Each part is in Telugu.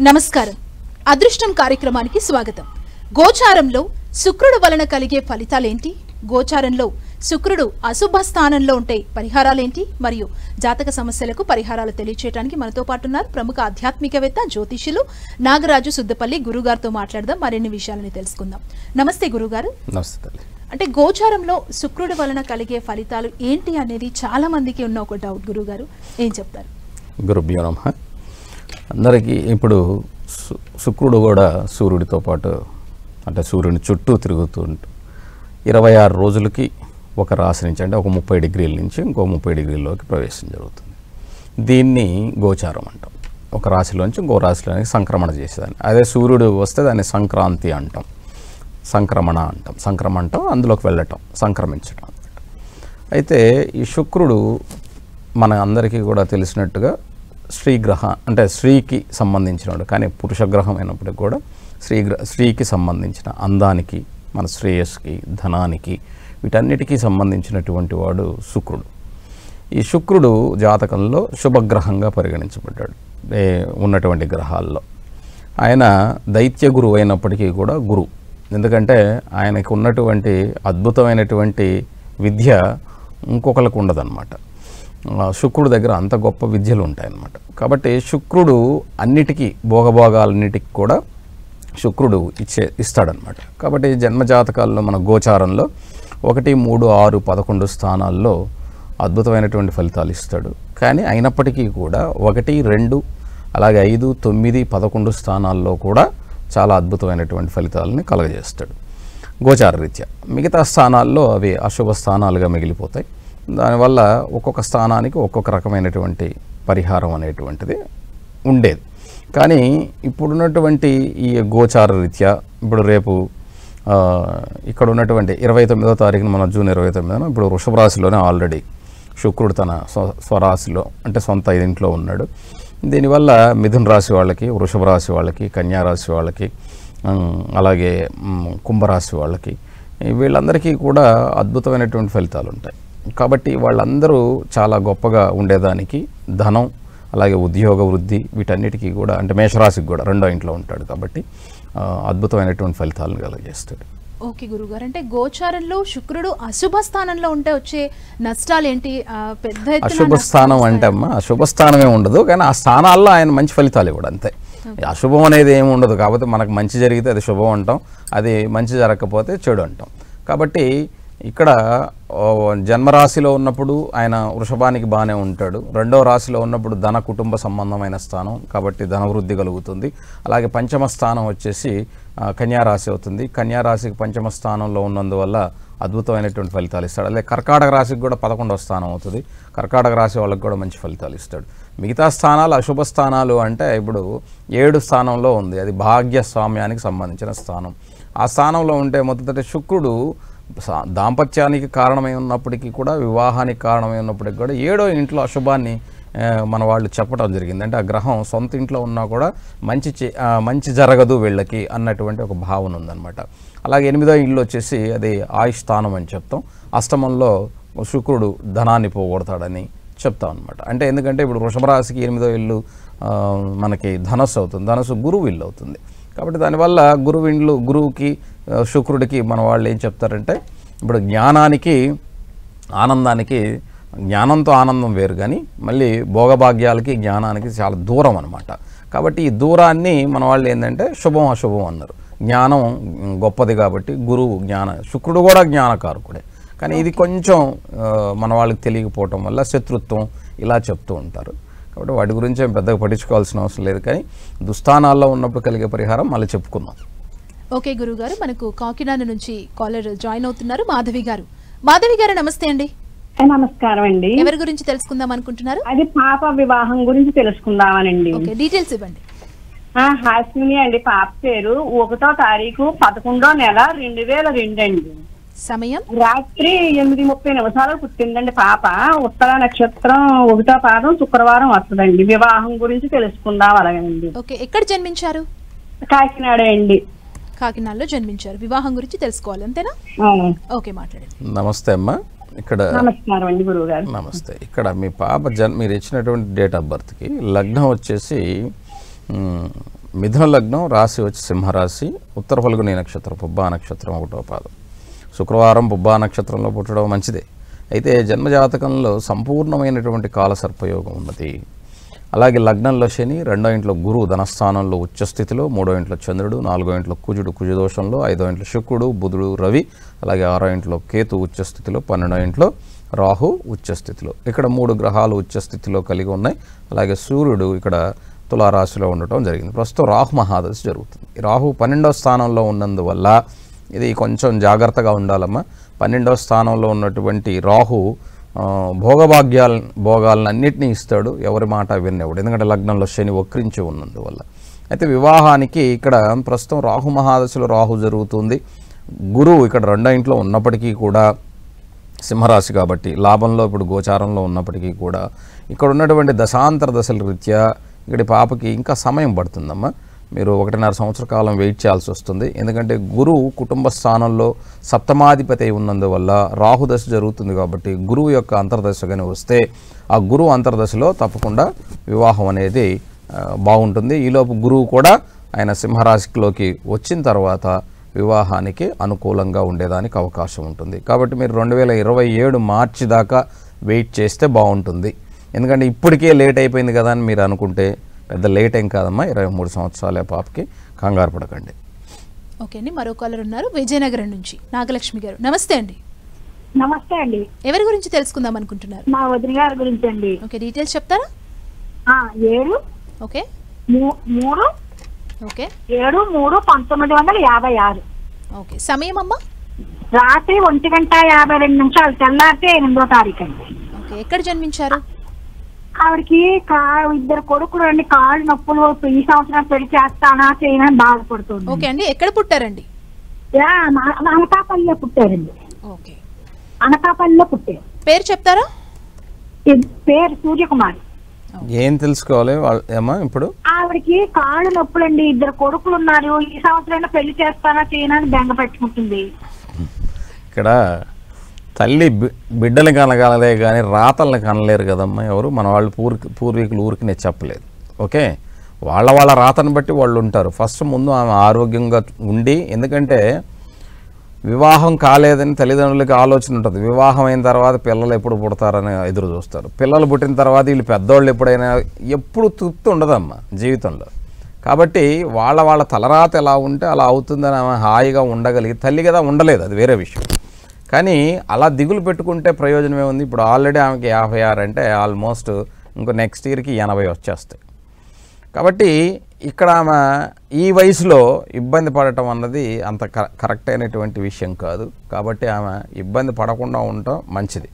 నమస్కారం. అదృష్టం కార్యక్రమానికి స్వాగతం. గోచారంలో శుక్రుడు వలన కలిగే ఫలితాలేంటి, గోచారంలో శుక్రుడు అశుభ స్థానంలో ఉంటే పరిహారాలేంటి, మరియు జాతక సమస్యలకు పరిహారాలు తెలియచేయడానికి మనతో పాటు ఉన్నారు ప్రముఖ ఆధ్యాత్మికవేత్త జ్యోతిష్యులు నాగరాజు సుద్దపల్లి గురుగారితో మాట్లాడదాం. మరిన్ని విషయాలని తెలుసుకుందాం. నమస్తే గురుగారు. నమస్తే. అంటే గోచారంలో శుక్రుడు వలన కలిగే ఫలితాలు ఏంటి అనేది చాలా మందికి ఉన్న ఒక డౌట్. గురుగారు ఏం చెప్తారు? గురుభ్యో నమః. అందరికీ ఇప్పుడు శుక్రుడు కూడా సూర్యుడితో పాటు అంటే సూర్యుని చుట్టూ తిరుగుతూ 26 రోజులకి ఒక రాశి నుంచి అంటే ఒక 30 డిగ్రీల నుంచి ఇంకో 30 డిగ్రీల్లోకి ప్రవేశం జరుగుతుంది. దీన్ని గోచారం అంటాం. ఒక రాశిలోంచి ఇంకో రాశిలోనికి సంక్రమణ చేసేదాన్ని. అదే సూర్యుడు వస్తే దాన్ని సంక్రాంతి అంటాం, సంక్రమణ అంటాం. సంక్రమణ అంటాం అందులోకి వెళ్ళటం, సంక్రమించటం అనమాట. అయితే ఈ శుక్రుడు మన అందరికీ కూడా తెలిసినట్టుగా స్త్రీగ్రహం అంటే స్త్రీకి సంబంధించినవాడు, కానీ పురుషగ్రహం అయినప్పటికీ కూడా స్త్రీకి సంబంధించిన అందానికి, మన శ్రేయస్కి, ధనానికి, వీటన్నిటికీ సంబంధించినటువంటి వాడు శుక్రుడు. ఈ శుక్రుడు జాతకంలో శుభగ్రహంగా పరిగణించబడ్డాడు ఉన్నటువంటి గ్రహాల్లో. ఆయన దైత్య గురువు అయినప్పటికీ కూడా గురువు. ఎందుకంటే ఆయనకు ఉన్నటువంటి అద్భుతమైనటువంటి విద్య ఇంకొకరికి ఉండదన్నమాట. శుక్రుడి దగ్గర అంత గొప్ప విద్యలు ఉంటాయన్నమాట. కాబట్టి శుక్రుడు అన్నిటికీ భోగభోగాలన్నిటికీ కూడా శుక్రుడు ఇస్తాడనమాట. కాబట్టి జన్మజాతకాల్లో మన గోచారంలో 1, 3, 6, 11 స్థానాల్లో అద్భుతమైనటువంటి ఫలితాలు ఇస్తాడు. కానీ అయినప్పటికీ కూడా 1, 2 అలాగే 5, 9, 11 స్థానాల్లో కూడా చాలా అద్భుతమైనటువంటి ఫలితాలని కలగజేస్తాడు గోచార రీత్యా. మిగతా స్థానాల్లో అవి అశుభ స్థానాలుగా మిగిలిపోతాయి. దానివల్ల ఒక్కొక్క స్థానానికి ఒక్కొక్క రకమైనటువంటి పరిహారం అనేటువంటిది ఉండేది. కానీ ఇప్పుడున్నటువంటి ఈ గోచార రీత్యా ఇప్పుడు రేపు ఇక్కడ ఉన్నటువంటి 29వ తారీఖున మన జూన్ 29న ఇప్పుడు వృషభ రాశిలోనే ఆల్రెడీ శుక్రుడు తన స్వరాశిలో అంటే సొంత ఇంట్లో ఉన్నాడు. దీనివల్ల మిథున రాశి వాళ్ళకి, వృషభ రాశి వాళ్ళకి, కన్యా రాశి వాళ్ళకి, అలాగే కుంభరాశి వాళ్ళకి, వీళ్ళందరికీ కూడా అద్భుతమైనటువంటి ఫలితాలు ఉంటాయి. కాబట్టి వాళ్ళందరూ చాలా గొప్పగా ఉండేదానికి ధనం అలాగే ఉద్యోగ వృద్ధి వీటన్నిటికీ కూడా అంటే మేషరాశికి కూడా 2వ ఇంట్లో ఉంటాడు కాబట్టి అద్భుతమైనటువంటి ఫలితాలను కలుగజేస్తాడు. ఓకే గురుగారు, అంటే గోచారంలో శుక్రుడు అశుభ స్థానంలో ఉంటే వచ్చే నష్టాలు ఏంటి? పెద్ద అశుభ స్థానం అంటే అమ్మా అశుభ స్థానమే ఉండదు, కానీ ఆ స్థానాల్లో ఆయన మంచి ఫలితాలు ఇవ్వడు అంతే. అశుభం అనేది ఏమి ఉండదు. కాబట్టి మనకు మంచి జరిగితే అది శుభం అంటాం, అది మంచి జరగకపోతే చెడు అంటాం. కాబట్టి ఇక్కడ జన్మరాశిలో ఉన్నప్పుడు ఆయన వృషభానికి బాగానే ఉంటాడు. 2వ రాశిలో ఉన్నప్పుడు ధన కుటుంబ సంబంధమైన స్థానం కాబట్టి ధనవృద్ధి కలుగుతుంది. అలాగే పంచమ స్థానం వచ్చేసి కన్యారాశి అవుతుంది. కన్యారాశికి పంచమ స్థానంలో ఉన్నందువల్ల అద్భుతమైనటువంటి ఫలితాలు ఇస్తాడు. అలాగే కర్కాటక రాశికి కూడా 11వ స్థానం అవుతుంది. కర్కాటక రాశి వాళ్ళకి కూడా మంచి ఫలితాలు ఇస్తాడు. మిగతా స్థానాలు అశుభ స్థానాలు అంటే ఇప్పుడు 7 స్థానంలో ఉంది, అది భాగ్యస్వామ్యానికి సంబంధించిన స్థానం. ఆ స్థానంలో ఉంటే మొదట శుక్రుడు దాంపత్యానికి కారణమై ఉన్నప్పటికీ కూడా, వివాహానికి కారణమై ఉన్నప్పటికీ కూడా 7వ ఇంట్లో అశుభాన్ని మన వాళ్ళు చెప్పడం జరిగింది. అంటే ఆ గ్రహం సొంత ఇంట్లో ఉన్నా కూడా మంచి జరగదు వీళ్ళకి అన్నటువంటి ఒక భావన ఉందన్నమాట. అలాగే 8వ ఇల్లు వచ్చేసి అది ఆయుష్ స్థానం అని చెప్తాం. అష్టమంలో శుక్రుడు ధనాన్ని పోగొడతాడని చెప్తాం అనమాట. అంటే ఎందుకంటే ఇప్పుడు వృషభ రాశికి 8వ ఇల్లు మనకి ధనస్సు అవుతుంది, ధనస్సు గురువు ఇల్లు అవుతుంది. కాబట్టి దానివల్ల గురువుకి శుక్రుడికి మన వాళ్ళు ఏం చెప్తారంటే ఇప్పుడు జ్ఞానానికి ఆనందానికి, జ్ఞానంతో ఆనందం వేరు కానీ మళ్ళీ భోగభాగ్యాలకి జ్ఞానానికి చాలా దూరం అనమాట. కాబట్టి ఈ దూరాన్ని మన వాళ్ళు ఏంటంటే శుభం అశుభం అన్నారు. జ్ఞానం గొప్పది కాబట్టి గురువు శుక్రుడు కూడా జ్ఞానకారకుడే. కానీ ఇది కొంచెం మన వాళ్ళకి తెలియకపోవటం వల్ల శత్రుత్వం ఇలా చెప్తూ ఉంటారు. కాబట్టి వాటి గురించి ఏం పెద్దగా పట్టించుకోవాల్సిన అవసరం లేదు. కానీ దుస్థానాల్లో ఉన్నప్పుడు కలిగే పరిహారం మళ్ళీ చెప్పుకుందాం. ఓకే గురుగారు, మనకు కాకినాడ నుంచి కాలర్ జాయిన్ అవుతున్నారు మాధవి గారు. మాధవి గారు నమస్తే అండి. నమస్కారం అండి. ఎవరి గురించి తెలుసుకుందాం అనుకుంటున్నారు? అది పాప వివాహం గురించి తెలుసుకుందామనండి. ఓకే, డీటెయిల్స్ ఇవ్వండి. హాస్మిని అండి పాప పేరు. 1వ తారీఖు 11వ నెల 2002 అండి. సమయం రాత్రి 8:30 పుట్టిందండి పాప. ఉత్తర నక్షత్రం 1వ పాదం శుక్రవారం వస్తుందండి. వివాహం గురించి తెలుసుకుందాం అలాగండి. ఓకే, ఎక్కడ జన్మించారు? కాకినాడ అండి. కాకినాడలో జన్మించారు. వివాహం గురించి తెలుసుకోవాలి అంతేనా? ఓకే, మాట్లాడండి. నమస్తే అమ్మా. ఇక్కడ నమస్కారం అండి గురువు గారు. నమస్తే. ఇక్కడ మీ పాప మీరు ఇచ్చినటువంటి డేట్ ఆఫ్ బర్త్కి లగ్నం వచ్చేసి మిథున లగ్నం, రాశి వచ్చి సింహరాశి, ఉత్తర ఫల్గుని నక్షత్రం, పుబ్బా నక్షత్రం 1వ పాదం. శుక్రవారం పుబ్బా నక్షత్రంలో పుట్టడం మంచిదే. అయితే జన్మజాతకంలో సంపూర్ణమైనటువంటి కాలసర్పయోగం ఉన్నది. అలాగే లగ్నంలో శని, 2వ ఇంట్లో గురువు ధనస్థానంలో ఉచ్చస్థితిలో, 3వ ఇంట్లో చంద్రుడు, 4వ ఇంట్లో కుజుడు కుజదోషంలో, 5వ ఇంట్లో శుక్రుడు, బుధుడు, రవి, అలాగే 6వ ఇంట్లో కేతు ఉచ్చస్థితిలో, 12వ ఇంట్లో రాహు ఉచ్చస్థితిలో. ఇక్కడ 3 గ్రహాలు ఉచ్చస్థితిలో కలిగి ఉన్నాయి. అలాగే సూర్యుడు ఇక్కడ తులారాశిలో ఉండటం జరిగింది. ప్రస్తుతం రాహు మహాదశ జరుగుతుంది. రాహు 12వ స్థానంలో ఉన్నందువల్ల ఇది కొంచెం జాగ్రత్తగా ఉండాలమ్మా. 12వ స్థానంలో ఉన్నటువంటి రాహు భోగాలను అన్నింటినీ ఇస్తాడు, ఎవరి మాట వినేవాడు. ఎందుకంటే లగ్నంలో శని వక్రించి ఉన్నందువల్ల. అయితే వివాహానికి ఇక్కడ ప్రస్తుతం రాహు మహాదశలో రాహు జరుగుతుంది. గురువు ఇక్కడ 2వ ఇంట్లో ఉన్నప్పటికీ కూడా, సింహరాశి కాబట్టి లాభంలో ఇప్పుడు గోచారంలో ఉన్నప్పటికీ కూడా, ఇక్కడ ఉన్నటువంటి దశాంతర దశల రీత్యా ఇక్కడ పాపకి ఇంకా సమయం పడుతుందమ్మా. మీరు 1.5 సంవత్సర కాలం వెయిట్ చేయాల్సి వస్తుంది. ఎందుకంటే గురువు కుటుంబ స్థానంలో సప్తమాధిపతి ఉన్నందువల్ల రాహుదశ జరుగుతుంది కాబట్టి గురువు యొక్క అంతర్దశగానే వస్తే ఆ గురువు అంతర్దశలో తప్పకుండా వివాహం అనేది బాగుంటుంది. ఈలోపు గురువు కూడా ఆయన సింహరాశిలోకి వచ్చిన తర్వాత వివాహానికి అనుకూలంగా ఉండేదానికి అవకాశం ఉంటుంది. కాబట్టి మీరు 2027 మార్చి దాకా వెయిట్ చేస్తే బాగుంటుంది. ఎందుకంటే ఇప్పటికే లేట్ అయిపోయింది కదా అని మీరు అనుకుంటే పెద్ద లేట్ ఏం కాదమ్మా. 23 సంవత్సరాలే పాపకి, కంగారు పడకండి. ఓకే అండి, మరో కాలర్ ఉన్నారు విజయనగరం నుంచి, నాగలక్ష్మి గారు. నమస్తే అండి. నమస్తే అండి. ఎవరి గురించి తెలుసుకుందాం అనుకుంటున్నారు? మా వదిన గారి గురించి అండి. ఓకే, డీటెయిల్స్ చెప్తారా? 7 ఓకే 3 ఓకే 7/3/1956. ఓకే, సమయం అమ్మా? రాత్రి 1:52 తెల్లారితే 8వ తారీఖు అండి. ఓకే, ఎక్కడ జన్మించారు? ఆవిడకి 2 కొడుకులు అండి. కాళ్ళు నొప్పులు, ఈ సంవత్సరం పెళ్లి చేస్తానా చేయనా బాధపడుతుంది. ఓకే అండి, ఎక్కడ పుట్టారండి? అనకాపల్లిలో పుట్టారండి. ఓకే, అనకాపల్లిలో పుట్టారు. పేరు చెప్తారా? పేరు సూర్యకుమారి. ఏం తెలుసుకోవాలి ఏమా ఇప్పుడు? ఆవిడకి కాళ్ళు నొప్పులండి. 2 కొడుకులు ఉన్నారు. ఈ సంవత్సరం పెళ్లి చేస్తానా చేయనా అని బెంగ పెట్టుకుంటుంది. ఇక్కడ తల్లి బిడ్డలు కనగలదే కానీ రాతల్ని కనలేరు కదమ్మా ఎవరు. మన వాళ్ళు పూర్వీకులు ఊరికి నేను చెప్పలేదు. ఓకే, వాళ్ళ రాతను బట్టి వాళ్ళు ఉంటారు. ఫస్ట్ ముందు ఆమె ఆరోగ్యంగా ఉండి, ఎందుకంటే వివాహం కాలేదని తల్లిదండ్రులకి ఆలోచన ఉంటుంది. వివాహం అయిన తర్వాత పిల్లలు ఎప్పుడు పుడతారని ఎదురు చూస్తారు. పిల్లలు పుట్టిన తర్వాత వీళ్ళు పెద్దోళ్ళు ఎప్పుడు తృప్తి ఉండదమ్మా జీవితంలో. కాబట్టి వాళ్ళ తలరాత ఎలా ఉంటే అలా అవుతుందని ఆమె హాయిగా ఉండగలిగి, తల్లి కదా ఉండలేదు, అది వేరే విషయం. కానీ అలా దిగులు పెట్టుకుంటే ప్రయోజనమే ఉంది. ఇప్పుడు ఆల్రెడీ ఆమెకి 56 అంటే ఆల్మోస్ట్ ఇంకో నెక్స్ట్ ఇయర్కి 80 వచ్చేస్తాయి. కాబట్టి ఇక్కడ ఆమె ఈ వయసులో ఇబ్బంది పడటం అన్నది అంత కరెక్ట్ అయినటువంటి విషయం కాదు. కాబట్టి ఆమె ఇబ్బంది పడకుండా ఉండటం మంచిది.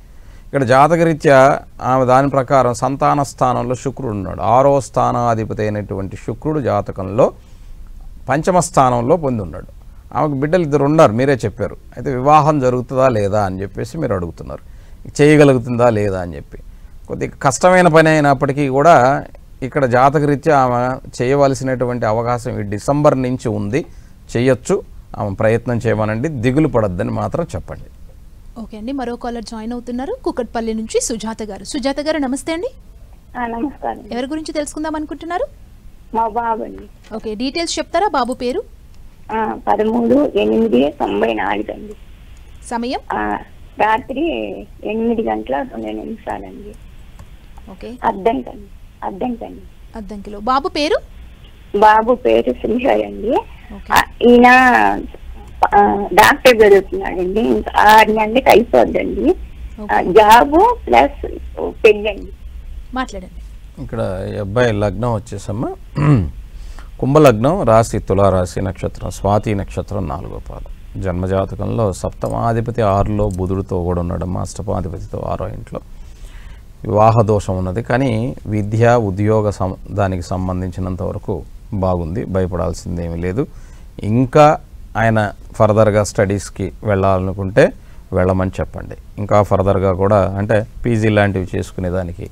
ఇక్కడ జాతకరీత్యా ఆమె దాని ప్రకారం సంతాన స్థానంలో శుక్రుడు ఉన్నాడు. 6వ స్థానాధిపతి అయినటువంటి శుక్రుడు జాతకంలో 5వ స్థానంలో పొంది ఉన్నాడు. ఆమెకు బిడ్డలు 2 ఉన్నారు, మీరే చెప్పారు. అయితే వివాహం జరుగుతుందా లేదా అని చెప్పేసి మీరు అడుగుతున్నారు. చేయగలుగుతుందా లేదా అని చెప్పి. కొద్దిగా కష్టమైన పని అయినప్పటికీ కూడా ఇక్కడ జాతకరీత్యా ఆమె చేయవలసినటువంటి అవకాశం ఈ డిసెంబర్ నుంచి ఉంది. చేయొచ్చు, ఆమె ప్రయత్నం చేయమనండి, దిగులు పడద్దని మాత్రం చెప్పండి. ఓకే అండి, మరో కాలర్ జాయిన్ అవుతున్నారు కుకట్పల్లి నుంచి సుజాత గారు. సుజాత గారు నమస్తే అండి. నమస్కారం. ఎవరి గురించి తెలుసుకుందాం అనుకుంటున్నారు? మా బాబు అండి. ఓకే, డీటెయిల్స్ చెప్తారా? బాబు పేరు? 13/8/94 అండి. సమయం? రాత్రి 8:02 అండి. ఓకే, అద్దంకిలో. బాబు పేరు? బాబు పేరు శ్రీహరి అండి. ఈయన డాక్టర్ చదువుతున్నాడండి. ఇంకా 6 నెలలకి అయిపోద్దండి. Job plus పెళ్ళండి. మాట్లాడండి. ఇక్కడ ఈ అబ్బాయి లగ్నం వచ్చేసమ్మా కుంభలగ్నం, రాశి తులారాశి, నక్షత్రం స్వాతి నక్షత్రం 4వ పాదం. జన్మజాతకంలో సప్తమాధిపతి 6లో బుధుడితో కూడా ఉన్నాడమ్మా. అష్టమాధిపతితో 6వ ఇంట్లో వివాహ దోషం ఉన్నది. కానీ విద్య ఉద్యోగ దానికి సంబంధించినంత వరకు బాగుంది, భయపడాల్సింది ఏమీ లేదు. ఇంకా ఆయన ఫర్దర్గా స్టడీస్కి వెళ్ళాలనుకుంటే వెళ్ళమని చెప్పండి. ఇంకా ఫర్దర్గా కూడా అంటే పీజీ లాంటివి చేసుకునేదానికి,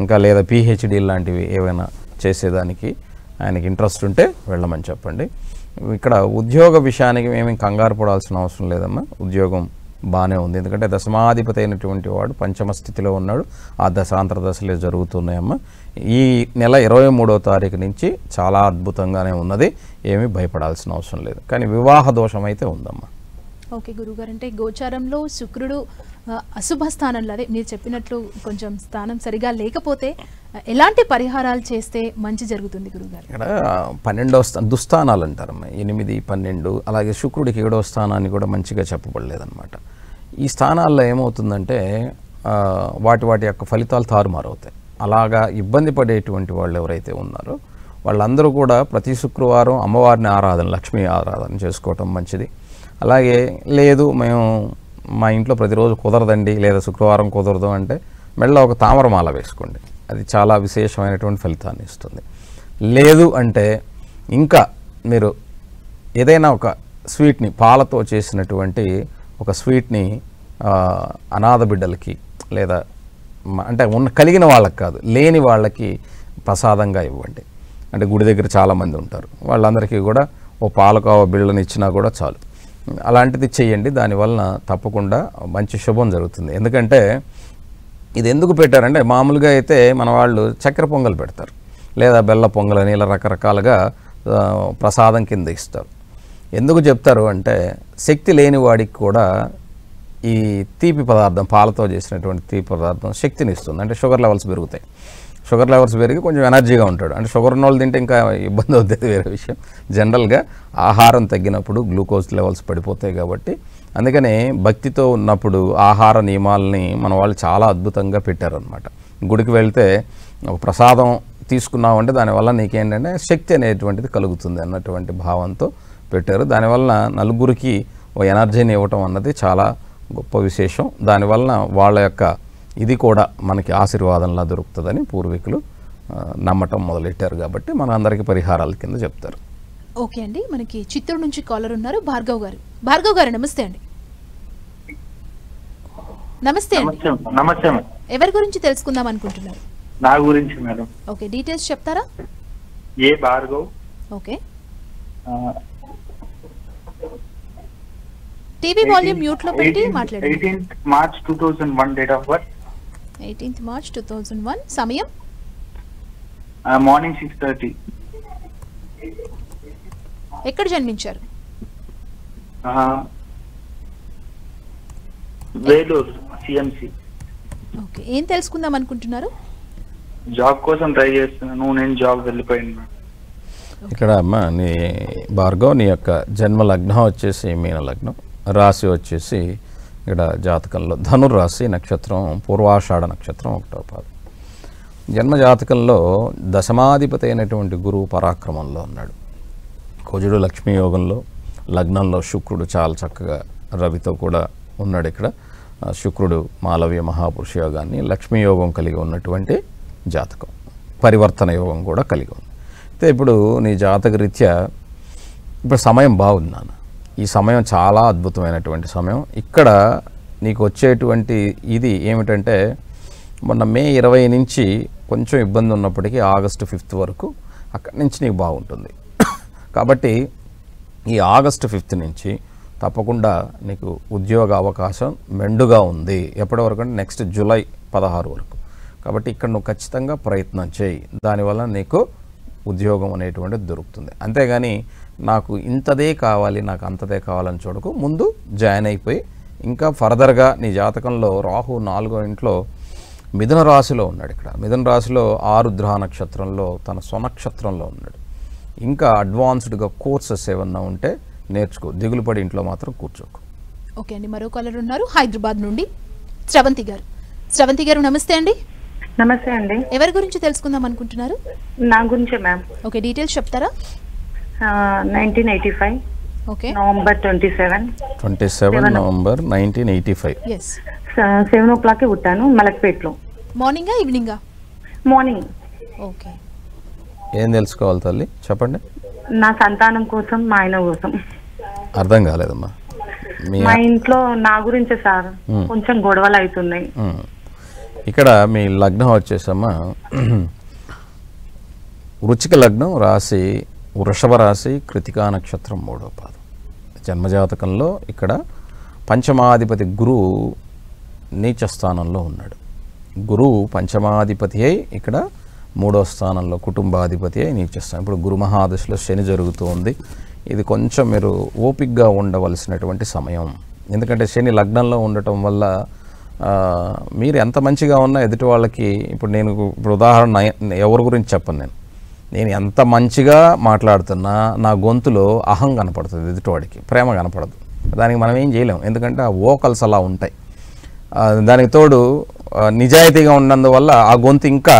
ఇంకా లేదా పిహెచ్డి లాంటివి ఏమైనా చేసేదానికి ఆయనకి ఇంట్రెస్ట్ ఉంటే వెళ్ళమని చెప్పండి. ఇక్కడ ఉద్యోగ విషయానికి ఏమీ కంగారు పడాల్సిన అవసరం లేదమ్మా. ఉద్యోగం బాగానే ఉంది. ఎందుకంటే దశమాధిపతి అయినటువంటి వాడు పంచమ స్థితిలో ఉన్నాడు. ఆ దశాంతర దశలే జరుగుతున్నాయమ్మ. ఈ నెల 23వ తారీఖు నుంచి చాలా అద్భుతంగానే ఉన్నది, ఏమీ భయపడాల్సిన అవసరం లేదు. కానీ వివాహ దోషం అయితే ఉందమ్మా. ఓకే గురుగారు, అంటే గోచారంలో శుక్రుడు అశుభ స్థానంలో, అదే మీరు చెప్పినట్లు కొంచెం స్థానం సరిగా లేకపోతే ఎలాంటి పరిహారాలు చేస్తే మంచి జరుగుతుంది గురుగారు? ఇక్కడ 12వ దుస్థానాలు అంటారమ్మా, 8, 12. అలాగే శుక్రుడికి 7వ స్థానాన్ని కూడా మంచిగా చెప్పబడలేదన్నమాట. ఈ స్థానాల్లో ఏమవుతుందంటే వాటి యొక్క ఫలితాలు తారుమారవుతాయి. అలాగా ఇబ్బంది పడేటువంటి వాళ్ళు ఎవరైతే ఉన్నారో వాళ్ళందరూ కూడా ప్రతి శుక్రవారం అమ్మవారిని ఆరాధన, లక్ష్మీ ఆరాధన చేసుకోవటం మంచిది. అలాగే లేదు మేము మా ఇంట్లో ప్రతిరోజు కుదరదండి, లేదా శుక్రవారం కుదరదు అంటే మెడలో ఒక తామరమాల వేసుకోండి, అది చాలా విశేషమైనటువంటి ఫలితాన్ని ఇస్తుంది. లేదు అంటే ఇంకా మీరు ఏదైనా ఒక స్వీట్ని, పాలతో చేసినటువంటి ఒక స్వీట్ని అనాథ బిడ్డలకి, లేదా అంటే కలిగిన వాళ్ళకి కాదు, లేని వాళ్ళకి ప్రసాదంగా ఇవ్వండి. అంటే గుడి దగ్గర చాలామంది ఉంటారు, వాళ్ళందరికీ కూడా ఓ పాలకావ బిళ్ళని ఇచ్చినా కూడా చాలు. అలాంటిది చేయండి, దానివలన తప్పకుండా మంచి శుభం జరుగుతుంది. ఎందుకంటే ఇది ఎందుకు పెట్టారంటే మామూలుగా అయితే మన వాళ్ళు చక్కెర పొంగల్ పెడతారు, లేదా బెల్ల పొంగలని, ఇలా రకరకాలుగా ప్రసాదం కింద ఇస్తారు. ఎందుకు చెప్తారు అంటే శక్తి లేని వాడికి కూడా ఈ తీపి పదార్థం, పాలతో చేసినటువంటి తీపి పదార్థం శక్తిని ఇస్తుంది. అంటే షుగర్ లెవెల్స్ పెరుగుతాయి, షుగర్ లెవెల్స్ పెరిగి కొంచెం ఎనర్జీగా ఉంటాడు. అంటే షుగర్ ఉన్న వాళ్ళు తింటే ఇంకా ఇబ్బంది అవుతుంది, వేరే విషయం. జనరల్గా ఆహారం తగ్గినప్పుడు గ్లూకోజ్ లెవెల్స్ పడిపోతాయి. కాబట్టి అందుకనే భక్తితో ఉన్నప్పుడు ఆహార నియమాలని మన వాళ్ళు చాలా అద్భుతంగా పెట్టారనమాట. గుడికి వెళ్తే ఒక ప్రసాదం తీసుకున్నామంటే దానివల్ల నీకేంటంటే శక్తి అనేటువంటిది కలుగుతుంది అన్నటువంటి భావంతో పెట్టారు. దానివల్ల నలుగురికి ఓ ఎనర్జీని ఇవ్వటం అన్నది చాలా గొప్ప విశేషం. దానివల్ల వాళ్ళ యొక్క ఇది కూడా మనకి ఆశీర్వాదంలా దొరుకుతుందని పూర్వీకులు నమ్మటం మొదలెట్టారు. కాబట్టి మన అందరికీ పరిహారాల కింద చెప్తారు. ఓకే అండి, మనకి చిత్తూరు నుంచి కాలర్ ఉన్నారు, భార్గవ్ గారు. భార్గవ్ గారు నమస్తే అండి. నమస్తే అండి. నమస్తే. ఎవరి గురించి తెలుసుకుందాం అనుకుంటున్నారు? నా గురించి మేడం. ఓకే, డీటెయిల్స్ చెప్తారా? A Bhargav. Okay, TV volume mute లో పెట్టి మాట్లాడండి. 18th March 2001 date of birth. 18th March 2001. సమయం మార్నింగ్ 6:30. ఎక్కడ జన్మించారు? వేలూరు సిఎంసి. ఓకే, ఏం తెలుసుకుందాం అనుకుంటున్నారు? జాబ్ కోసం ట్రై చేస్తున్నాను, నేను జాబ్ వెళ్ళిపోయాను. ఇక్కడ అమ్మ నీ భార్గవ్, నీ యొక్క జన్మ లగ్నం వచ్చేసి మీన లగ్నం, రాశి వచ్చేసి ఇక్కడ జాతకంలో ధనుర్రాశి, నక్షత్రం పూర్వాషాఢ నక్షత్రం 1వ పాదం. జన్మ జాతకంలో దశమాధిపతి అయినటువంటి గురువు పరాక్రమంలో ఉన్నాడు. కుజుడు లక్ష్మీ యోగంలో, లగ్నంలో శుక్రుడు చాలా చక్కగా రవితో కూడా ఉన్నాడు. ఇక్కడ శుక్రుడు మాలవ్య మహాపురుష యోగాన్ని, లక్ష్మీ యోగం కలిగి ఉన్నటువంటి జాతకం, పరివర్తన యోగం కూడా కలిగి ఉంది. అయితే ఇప్పుడు నీ జాతక రీత్యా ఇప్పుడు సమయం బాగుంది నాన్న. ఈ సమయం చాలా అద్భుతమైనటువంటి సమయం. ఇక్కడ నీకు వచ్చేటువంటి ఇది ఏమిటంటే మొన్న మే 20 నుంచి కొంచెం ఇబ్బంది ఉన్నప్పటికీ ఆగస్టు 5 వరకు అక్కడి నుంచి నీకు బాగుంటుంది. కాబట్టి ఈ ఆగస్టు 5 నుంచి తప్పకుండా నీకు ఉద్యోగ అవకాశం మెండుగా ఉంది. ఎప్పటి వరకు అంటే నెక్స్ట్ జూలై 16 వరకు. కాబట్టి ఇక్కడ నువ్వు ఖచ్చితంగా ప్రయత్నం చేయి, దానివల్ల నీకు ఉద్యోగం అనేటువంటిది దొరుకుతుంది. అంతేగాని నాకు ఇంతదే కావాలి, నాకు అంతదే కావాలని చూడకు. ముందు జాయిన్ అయిపోయి ఇంకా ఫర్దర్గా నీ జాతకంలో రాహు 4వ ఇంట్లో మిథున రాశిలో ఉన్నాడు. ఇక్కడ మిథున రాశిలో ఆరుద్ర నక్షత్రంలో తన స్వనక్షత్రంలో ఉన్నాడు. ఇంకా అడ్వాన్స్డ్గా కోర్సెస్ ఏమన్నా ఉంటే నేర్చుకో, దిగులు పడి ఇంట్లో మాత్రం కూర్చోకు. ఓకే అండి, మరో కాలర్ ఉన్నారు హైదరాబాద్ నుండి, శ్రవంతి గారు. శ్రవంతి గారు నమస్తే అండి. నమస్తే అండి. ఎవరి గురించి తెలుసుకుందాం అనుకుంటున్నారు? నా గురించే మ్యామ్. ఓకే, డీటెయిల్స్ చెప్తారా? 1985 okay, November 27 November 1985. Yes. 7 o'clock పుట్టాను, మలక్పేట్లో. మార్నింగా ఈవినింగా? మార్నింగ్. ఓకే, ఏం తెలుసుకోవాలి తల్లి చెప్పండి. నా సంతానం కోసం, మా ఆయన కోసం. అర్థం కాలేదమ్మా. మా ఇంట్లో నా గురించే సార్, కొంచెం గొడవలు అవుతున్నాయి. ఇక్కడ మీ లగ్నం వచ్చేసమ్మా వృచ్చిక లగ్నం, రాశి వృషభ రాశి, కృతికా నక్షత్రం 3వ పాదం. జన్మజాతకంలో ఇక్కడ పంచమాధిపతి గురువు నీచ స్థానంలో ఉన్నాడు. గురువు పంచమాధిపతి అయి ఇక్కడ 3వ స్థానంలో కుటుంబాధిపతి అయి నీచ స్థానం. ఇప్పుడు గురు మహాదశలో శని జరుగుతూ ఉంది. ఇది కొంచెం మీరు ఓపికగా ఉండవలసినటువంటి సమయం. ఎందుకంటే శని లగ్నంలో ఉండటం వల్ల మీరు ఎంత మంచిగా ఉన్నా ఎదుటి వాళ్ళకి ఇప్పుడు ఉదాహరణ ఎవరి గురించి చెప్పను. నేను ఎంత మంచిగా మాట్లాడుతున్నా నా గొంతులో అహం కనపడుతుంది, ఎదుటివాడికి ప్రేమ కనపడదు. దానికి మనం ఏం చేయలేం, ఎందుకంటే ఆ వోకల్స్ అలా ఉంటాయి. దానికి తోడు నిజాయితీగా ఉన్నందువల్ల ఆ గొంతు ఇంకా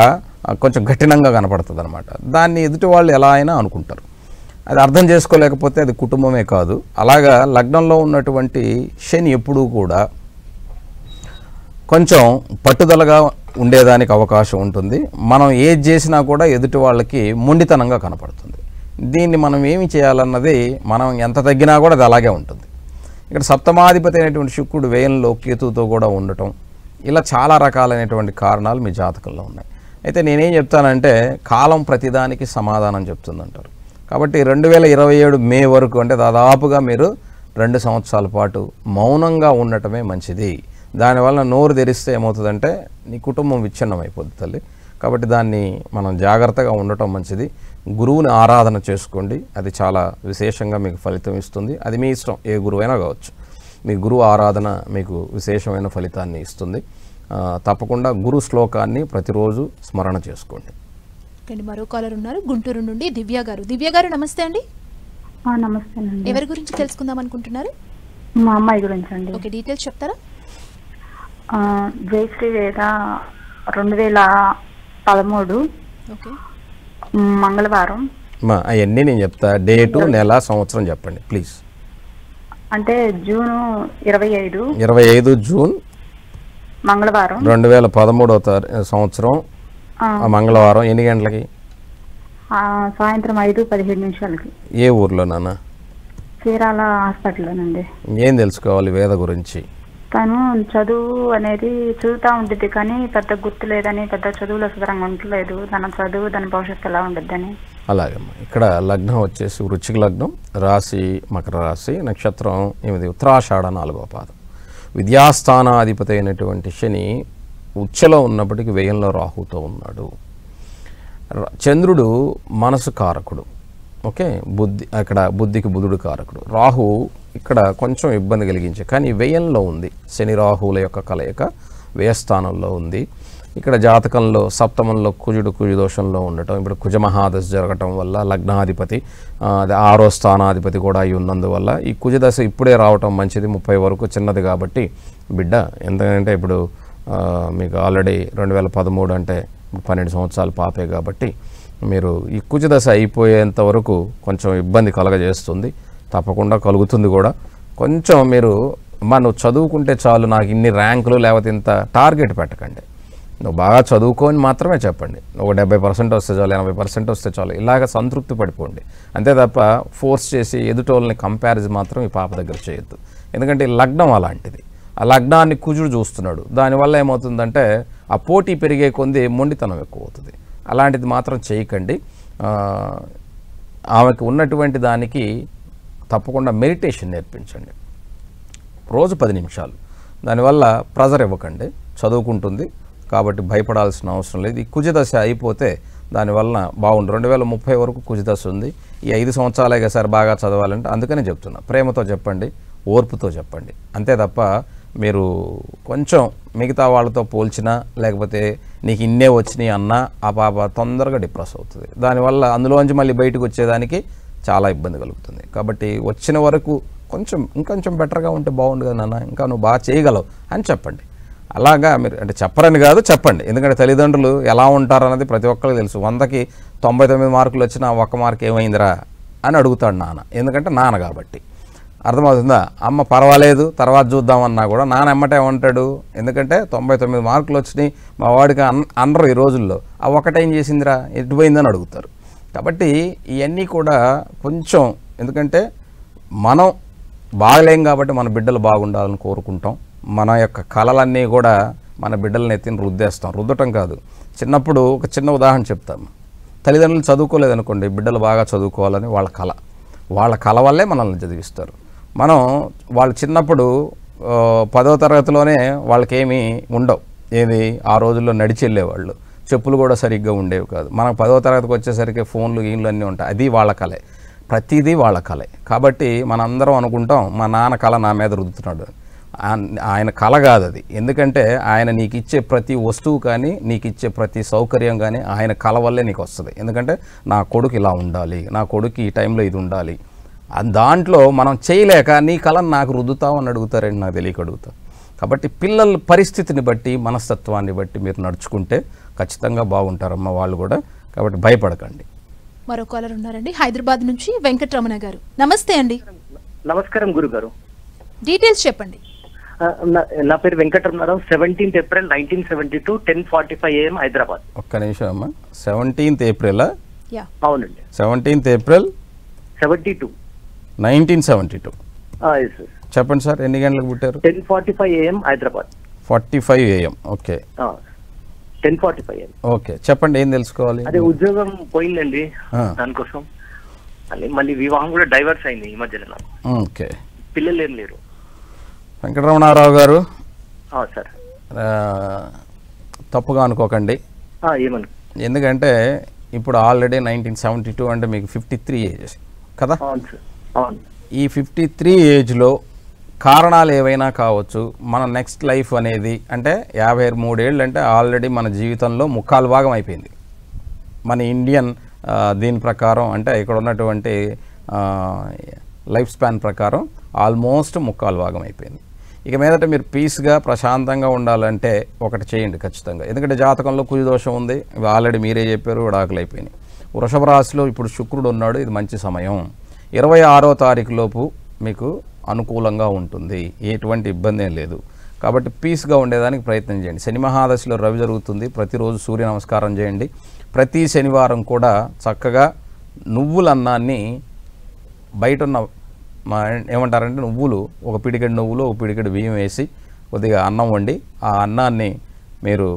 కొంచెం కఠినంగా కనపడుతుంది అనమాట. దాన్ని ఎదుటి వాళ్ళు ఎలా అయినా అనుకుంటారు. అది అర్థం చేసుకోలేకపోతే అది కుటుంబమే కాదు. అలాగా లగ్నంలో ఉన్నటువంటి శని ఎప్పుడూ కూడా కొంచెం పట్టుదలగా ఉండేదానికి అవకాశం ఉంటుంది. మనం ఏది చేసినా కూడా ఎదుటి వాళ్ళకి మొండితనంగా కనపడుతుంది. దీన్ని మనం ఏమి చేయాలన్నది, మనం ఎంత తగ్గినా కూడా అది అలాగే ఉంటుంది. ఇక్కడ సప్తమాధిపతి అయినటువంటి శుక్రుడు వ్యయంలో కేతువుతో కూడా ఉండటం, ఇలా చాలా రకాలైనటువంటి కారణాలు మీ జాతకంలో ఉన్నాయి. అయితే నేనేం చెప్తానంటే కాలం ప్రతిదానికి సమాధానం చెప్తుందంటారు. కాబట్టి 2027 మే వరకు, అంటే దాదాపుగా మీరు 2 సంవత్సరాల పాటు మౌనంగా ఉండటమే మంచిది. దానివల్ల నోరు తెరిస్తే ఏమవుతుందంటే నీ కుటుంబం విచ్ఛిన్నం అయిపోద్ది తల్లి. కాబట్టి దాన్ని మనం జాగ్రత్తగా ఉండటం మంచిది. గురువుని ఆరాధన చేసుకోండి, అది చాలా విశేషంగా మీకు ఫలితం ఇస్తుంది. అది మీ ఇష్టం, ఏ గురువైనా కావచ్చు. మీ గురువు ఆరాధన మీకు విశేషమైన ఫలితాన్ని ఇస్తుంది. తప్పకుండా గురు శ్లోకాన్ని ప్రతిరోజు స్మరణ చేసుకోండి. మరో కాలర్ ఉన్నారు గుంటూరు నుండి, దివ్య గారు. దివ్య గారు నమస్తే అండి. నమస్తే అండి. ఎవరి గురించి తెలుసుకుందాం అనుకుంటున్నారు? మా అమ్మాయి గురించి అండి. ఓకే, డీటెయిల్స్ చెప్తారా? జయశ్రీ వేద 2013 ఓకే, మంగళవారం. అవన్నీ నేను చెప్తా, డేటు నెల సంవత్సరం చెప్పండి ప్లీజ్. అంటే జూన్ 25 జూన్ మంగళవారం 2013 సంవత్సరం మంగళవారం. ఎన్ని గంటలకి? సాయంత్రం 5:17 ఏ ఊర్లో నాన్న? చీరాల హాస్పిటల్లోనండి. ఏం తెలుసుకోవాలి వేద గురించి? తను చదువు అనేది చదువుతూ ఉంటుంది, కానీ పెద్ద గుర్తు లేదని, పెద్ద చదువులో సుతరంగా ఉండలేదు. తన చదువు, తన భవిష్యత్తు ఎలా ఉంటుందని. అలాగమ్మా. ఇక్కడ లగ్నం వచ్చేసి వృశ్చిక లగ్నం, రాశి మకర రాశి, నక్షత్రం 8 ఉత్తరాషాఢ 4వ పాదం. విద్యాస్థానాధిపతి అయినటువంటి శని ఉచ్చలో ఉన్నప్పటికీ వ్యయంలో రాహుతో ఉన్నాడు. చంద్రుడు మనసు కారకుడు, ఓకే, అక్కడ బుద్ధికి బుధుడు కారకుడు. రాహు ఇక్కడ కొంచెం ఇబ్బంది కలిగించే, కానీ వ్యయంలో ఉంది. శని రాహువుల యొక్క కలయిక వ్యయస్థానంలో ఉంది. ఇక్కడ జాతకంలో సప్తమంలో కుజుడు కుజదోషంలో ఉండటం, ఇప్పుడు కుజమహాదశ జరగటం వల్ల లగ్నాధిపతి 6వ స్థానాధిపతి కూడా అయి ఉన్నందువల్ల ఈ కుజదశ ఇప్పుడే రావటం మంచిది. 30 వరకు చిన్నది కాబట్టి బిడ్డ, ఎందుకంటే ఇప్పుడు మీకు ఆల్రెడీ 2013 అంటే 12 సంవత్సరాల పాపే కాబట్టి మీరు ఈ కుజదశ అయిపోయేంత వరకు కొంచెం ఇబ్బంది కలగజేస్తుంది. తప్పకుండా కలుగుతుంది కూడా. కొంచెం మీరు నువ్వు చదువుకుంటే చాలు, నాకు ఇన్ని ర్యాంకులు లేకపోతే ఇంత టార్గెట్ పెట్టకండి. నువ్వు బాగా చదువుకొని మాత్రమే చెప్పండి. ఒక 70% వస్తే చాలు, 80% వస్తే చాలు, ఇలాగ సంతృప్తి పడిపోండి. అంతే తప్ప ఫోర్స్ చేసి ఎదుటోళ్ళని కంపారిజన్ మాత్రం ఈ పాప దగ్గర చేయొద్దు. ఎందుకంటే లగ్నం అలాంటిది. ఆ లగ్నాన్ని కుజుడు చూస్తున్నాడు. దానివల్ల ఏమవుతుందంటే ఆ పోటీ పెరిగే కొంది మొండితనం ఎక్కువ అవుతుంది. అలాంటిది మాత్రం చేయకండి. ఆమెకు ఉన్నటువంటి దానికి తప్పకుండా మెడిటేషన్ నేర్పించండి, రోజు 10 నిమిషాలు. దానివల్ల ప్రెజర్ ఇవ్వకండి, చదువుకుంటుంది కాబట్టి భయపడాల్సిన అవసరం లేదు. ఈ కుజదశ అయిపోతే దానివల్ల బాగుండు. 2030 వరకు కుజదశ ఉంది. ఈ 5 సంవత్సరాలే సార్ బాగా చదవాలంటే అందుకనే చెప్తున్నా, ప్రేమతో చెప్పండి, ఓర్పుతో చెప్పండి. అంతే తప్ప మీరు కొంచెం మిగతా వాళ్ళతో పోల్చినా లేకపోతే నీకు ఇన్నే వచ్చినాయి అన్నా ఆ పాప తొందరగా డిప్రెస్ అవుతుంది. దానివల్ల అందులోంచి మళ్ళీ బయటకు వచ్చేదానికి చాలా ఇబ్బంది కలుగుతుంది. కాబట్టి వచ్చిన వరకు ఇంకొంచెం బెటర్గా ఉంటే బాగుండు కదా నాన్న, ఇంకా నువ్వు బాగా చేయగలవు అని చెప్పండి. అలాగా మీరు అంటే చెప్పరని కాదు, చెప్పండి. ఎందుకంటే తల్లిదండ్రులు ఎలా ఉంటారన్నది ప్రతి ఒక్కరికి తెలుసు. 100కి 99 మార్కులు వచ్చినా 1 మార్క్ ఏమైందిరా అని అడుగుతాడు నాన్న, ఎందుకంటే నాన్న కాబట్టి. అర్థమవుతుందా? అమ్మ పర్వాలేదు తర్వాత చూద్దామన్నా కూడా నాన్న ఎమ్మటే ఉంటాడు, ఎందుకంటే 99 మార్కులు వచ్చినాయి మా వాడికి అనరు ఈ రోజుల్లో. ఆ ఒకటేం చేసిందిరా, ఎటుపోయిందని అడుగుతారు. కాబట్టి ఇవన్నీ కూడా కొంచెం, ఎందుకంటే మనం బాగలేం కాబట్టి మన బిడ్డలు బాగుండాలని కోరుకుంటాం. మన యొక్క కళలన్నీ కూడా మన బిడ్డలని ఎత్తిని రుద్దేస్తాం. రుద్దటం కాదు. చిన్నప్పుడు ఒక చిన్న ఉదాహరణ చెప్తాము. తల్లిదండ్రులు చదువుకోలేదనుకోండి, బిడ్డలు బాగా చదువుకోవాలని వాళ్ళ కళ వల్లే మనల్ని చదివిస్తారు. వాళ్ళు చిన్నప్పుడు 10వ తరగతిలోనే వాళ్ళకేమీ ఉండవు. ఏది ఆ రోజుల్లో నడిచి వెళ్ళేవాళ్ళు, చెప్పులు కూడా సరిగ్గా ఉండేవి కాదు. మనకు 10వ తరగతికి వచ్చేసరికి ఫోన్లు గీన్లు అన్నీ ఉంటాయి. అది వాళ్ళ కళే, ప్రతిదీ వాళ్ళ కళే. కాబట్టి మనందరం అనుకుంటాం మా నాన్న కళ నా మీద రుద్దుతున్నాడు. ఆయన కళ కాదు అది. ఎందుకంటే ఆయన నీకు ఇచ్చే ప్రతి వస్తువు కానీ, నీకు ఇచ్చే ప్రతి సౌకర్యం కానీ ఆయన కళ వల్లే నీకు వస్తుంది. ఎందుకంటే నా కొడుకు ఇలా ఉండాలి, నా కొడుకు ఈ టైంలో ఇది ఉండాలి. దాంట్లో మనం చేయలేక నీ కళను నాకు రుద్దుతావు అని అడుగుతారండి, నాకు తెలియక అడుగుతా. కాబట్టి పిల్లల పరిస్థితిని బట్టి, మనస్తత్వాన్ని బట్టి మీరు నడుచుకుంటే ఖచ్చితంగా బాగుంటారమ్మ వాళ్ళు కూడా. కాబట్టి భయపడకండి. మరో కాలర్ ఉన్నారండి హైదరాబాద్ నుంచి, వెంకటరమణ గారు. నమస్తే అండి. నమస్కారం గురుగారు. డీటెయిల్స్ చెప్పండి. నా పేరు Venkataramana Rao. 17th April 1972 10:45 AM Hyderabad. ఒక్క నిమిషం అమ్మా. 17th April? అవునండి. 17th April 72 1972. చెప్పండి సార్, ఎన్ని గంటలకు పుట్టారు? 10:45 AM Hyderabad. 45 AM. Okay, 10:45 AM. Okay, చెప్పండి ఏం తెలుసుకోవాలి? అదే ఉద్యోగం పోయిందండి, దానికోసం. మళ్ళీ వివాహం కూడా డైవర్స్ అయింది ఈ మధ్యలో నాకు. ఓకే, పిల్లలు ఏం లేరు. వెంకటరమణారావు గారు సార్, తప్పుగా అనుకోకండి. ఏమను? ఎందుకంటే ఇప్పుడు ఆల్రెడీ 1972 అంటే మీకు 53 ఏజెస్ కదా. ఈ 53 ఏజ్లో కారణాలు ఏవైనా కావచ్చు. మన నెక్స్ట్ లైఫ్ అనేది అంటే 53 ఏళ్ళు అంటే ఆల్రెడీ మన జీవితంలో 3/4 భాగం అయిపోయింది. మన ఇండియన్ దీని ప్రకారం అంటే ఇక్కడ ఉన్నటువంటి లైఫ్ స్పాన్ ప్రకారం ఆల్మోస్ట్ 3/4 భాగం అయిపోయింది. ఇక మీదట మీరు పీస్గా ప్రశాంతంగా ఉండాలంటే ఒకటి చేయండి ఖచ్చితంగా. ఎందుకంటే జాతకంలో కుజదోషం ఉంది, ఆల్రెడీ మీరే చెప్పారు, విడాకులు అయిపోయినాయి. వృషభ రాశిలో ఇప్పుడు శుక్రుడు ఉన్నాడు, ఇది మంచి సమయం. 26వ తారీఖు లోపు మీకు అనుకూలంగా ఉంటుంది, ఎటువంటి ఇబ్బంది ఏం లేదు. కాబట్టి పీస్గా ఉండేదానికి ప్రయత్నం చేయండి. శని మహాదశలో రవి జరుగుతుంది, ప్రతిరోజు సూర్య నమస్కారం చేయండి. ప్రతి శనివారం కూడా చక్కగా నువ్వుల అన్నాన్ని బయట ఉన్న ఏమంటారంటే నువ్వులు, ఒక పిడికెడు నువ్వులు, ఒక పిడికెడు బియ్యం వేసి కొద్దిగా అన్నం వండి ఆ అన్నాన్ని మీరు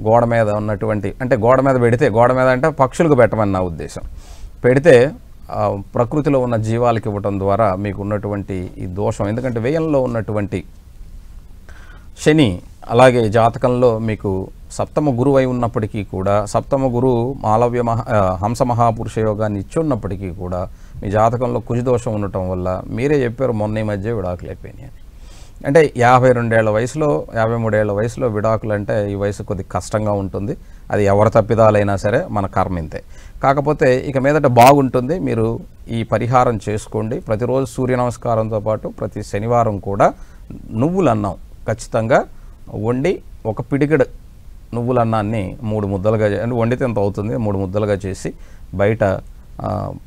గోడ మీద ఉన్నటువంటి, అంటే గోడ మీద పెడితే, గోడ మీద అంటే పక్షులకు పెట్టమని నా ఉద్దేశం, పెడితే ప్రకృతిలో ఉన్న జీవాలకు ఇవ్వటం ద్వారా మీకు ఉన్నటువంటి ఈ దోషం, ఎందుకంటే వ్యయంలో ఉన్నటువంటి శని అలాగే జాతకంలో మీకు సప్తమ గురువు అయి ఉన్నప్పటికీ కూడా, సప్తమ గురువు మాలవ్య హంస మహాపురుష యోగాన్ని ఇచ్చున్నప్పటికీ కూడా మీ జాతకంలో కుజదోషం ఉండటం వల్ల మీరే చెప్పారు మొన్న ఈ మధ్య విడాకులు అయిపోయినాయి. అంటే 52 ఏళ్ల వయసులో, 53 ఏళ్ల వయసులో విడాకులు అంటే ఈ వయసు కొద్దిగా కష్టంగా ఉంటుంది. అది ఎవరి తప్పిదాలైనా సరే మన కర్మ ఇంతే. కాకపోతే ఇక మీదట బాగుంటుంది. మీరు ఈ పరిహారం చేసుకోండి. ప్రతిరోజు సూర్య నమస్కారంతో పాటు ప్రతి శనివారం కూడా నువ్వుల అన్నం ఖచ్చితంగా వండి, ఒక పిడికెడు నువ్వుల అన్నాన్ని 3 ముద్దలుగా, అంటే వండితే ఎంత అవుతుంది, 3 ముద్దలుగా చేసి బయట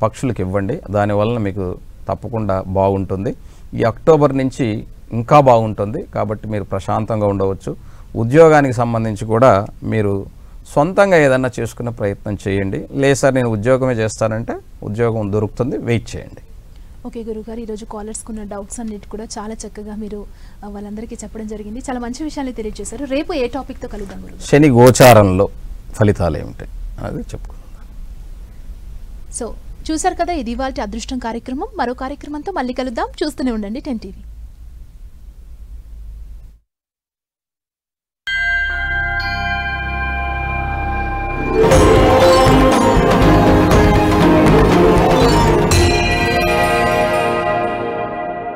పక్షులకు ఇవ్వండి. దానివల్ల మీకు తప్పకుండా బాగుంటుంది. ఈ అక్టోబర్ నుంచి ఇంకా బాగుంటుంది. కాబట్టి మీరు ప్రశాంతంగా ఉండవచ్చు. ఉద్యోగానికి సంబంధించి కూడా మీరు సొంతంగా ఏదన్నా చేసుకునే ప్రయత్నం చేయండి. లేదు సార్ నేను ఉద్యోగమే చేస్తానంటే ఉద్యోగం దొరుకుతుంది, వెయిట్ చేయండి. ఓకే గురుగారు, ఈరోజు కాలర్స్కి ఉన్న డౌట్స్ అన్నిటి కూడా చాలా చక్కగా మీరు వాళ్ళందరికీ చెప్పడం జరిగింది. చాలా మంచి విషయాలు తెలియజేశారు. రేపు ఏ టాపిక్తో కలుద్దాం గురుగారు? శని గోచారంలో ఫలితాలు ఏమిటి అది చెప్పుకుందాం. సో చూసారు కదా, ఇది ఇవాల్టి అదృష్టం కార్యక్రమం. మరో కార్యక్రమంతో మళ్ళీ కలుద్దాం. చూస్తూనే ఉండండి 10 TV.